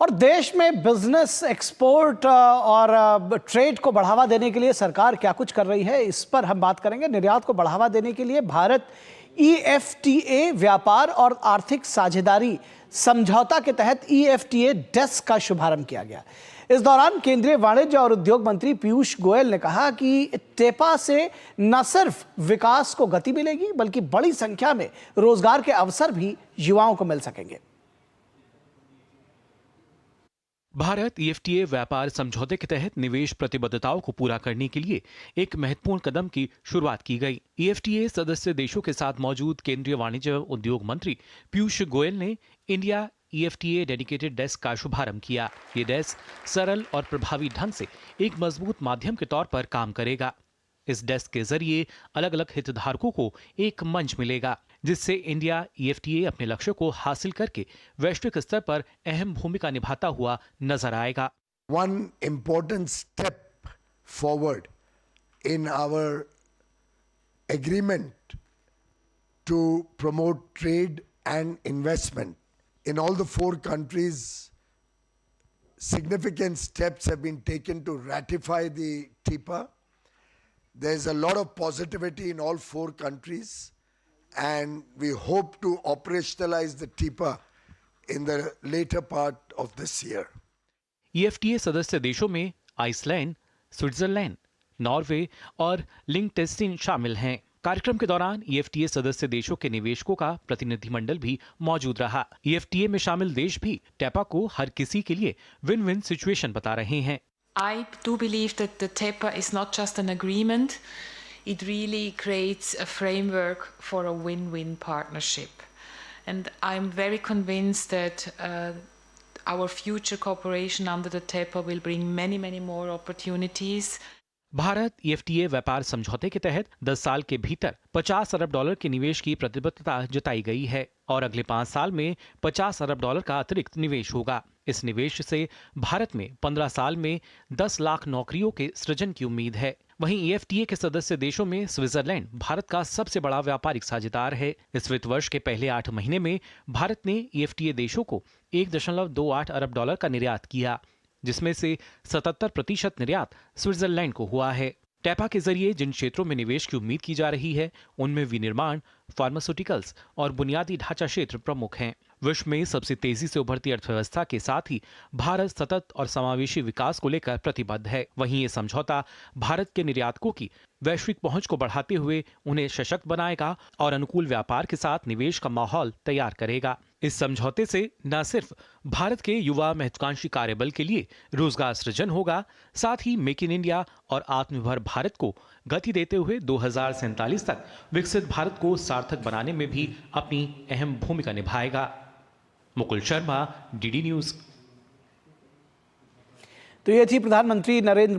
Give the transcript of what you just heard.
और देश में बिजनेस, एक्सपोर्ट और ट्रेड को बढ़ावा देने के लिए सरकार क्या कुछ कर रही है, इस पर हम बात करेंगे। निर्यात को बढ़ावा देने के लिए भारत EFTA व्यापार और आर्थिक साझेदारी समझौता के तहत EFTA डेस्क का शुभारंभ किया गया। इस दौरान केंद्रीय वाणिज्य और उद्योग मंत्री पीयूष गोयल ने कहा कि टेपा से न सिर्फ विकास को गति मिलेगी बल्कि बड़ी संख्या में रोजगार के अवसर भी युवाओं को मिल सकेंगे। भारत EFTA व्यापार समझौते के तहत निवेश प्रतिबद्धताओं को पूरा करने के लिए एक महत्वपूर्ण कदम की शुरुआत की गई। EFTA सदस्य देशों के साथ मौजूद केंद्रीय वाणिज्य उद्योग मंत्री पीयूष गोयल ने इंडिया EFTA डेडिकेटेड डेस्क का शुभारंभ किया। ये डेस्क सरल और प्रभावी ढंग से एक मजबूत माध्यम के तौर पर काम करेगा। इस डेस्क के जरिए अलग अलग हितधारकों को एक मंच मिलेगा, जिससे इंडिया EFTA अपने लक्ष्य को हासिल करके वैश्विक स्तर पर अहम भूमिका निभाता हुआ नजर आएगा। One important step forward in our agreement to promote trade and investment in all the 4 countries. Significant steps have been taken to ratify the TIPA. There's a lot of positivity in all 4 countries, and we hope to operationalize the TIPA in the later part of this year. EFTA सदस्य देशों में Iceland, Switzerland, Norway और लिंक्टेनस्टीन शामिल हैं। कार्यक्रम के दौरान EFTA सदस्य देशों के निवेशकों का प्रतिनिधिमंडल भी मौजूद रहा। EFTA में शामिल देश भी टेपा को हर किसी के लिए विन विन सिचुएशन बता रहे हैं। I do believe that the TEPA is not just an agreement, it really creates a framework for a win-win partnership. And I'm very convinced that our future cooperation under the TEPA will bring many, many more opportunities. Bharat EFTA व्यापार समझौते के तहत 10 साल के भीतर $50 अरब के निवेश की प्रतिबद्धता जताई गई है और अगले 5 साल में $50 अरब का अतिरिक्त निवेश होगा। इस निवेश से भारत में 15 साल में 10 लाख नौकरियों के सृजन की उम्मीद है। वहीं EFTA के सदस्य देशों में स्विट्जरलैंड भारत का सबसे बड़ा व्यापारिक साझेदार है। इस वित्त वर्ष के पहले 8 महीने में भारत ने EFTA देशों को $1.28 अरब का निर्यात किया, जिसमें से 77% निर्यात स्विट्जरलैंड को हुआ है। टेपा के जरिए जिन क्षेत्रों में निवेश की उम्मीद की जा रही है, उनमें विनिर्माण, फार्मास्यूटिकल्स और बुनियादी ढांचा क्षेत्र प्रमुख हैं। विश्व में सबसे तेजी से उभरती अर्थव्यवस्था के साथ ही भारत सतत और समावेशी विकास को लेकर प्रतिबद्ध है। वहीं ये समझौता भारत के निर्यातकों की वैश्विक पहुंच को बढ़ाते हुए उन्हें सशक्त बनाएगा और अनुकूल व्यापार के साथ निवेश का माहौल तैयार करेगा। इस समझौते से न सिर्फ भारत के युवा महत्वाकांक्षी कार्यबल के लिए रोजगार सृजन होगा, साथ ही मेक इन इंडिया और आत्मनिर्भर भारत को गति देते हुए 2047 तक विकसित भारत को सार्थक बनाने में भी अपनी अहम भूमिका निभाएगा। Mukul Sharma, DD news. तो ये थी प्रधानमंत्री नरेंद्र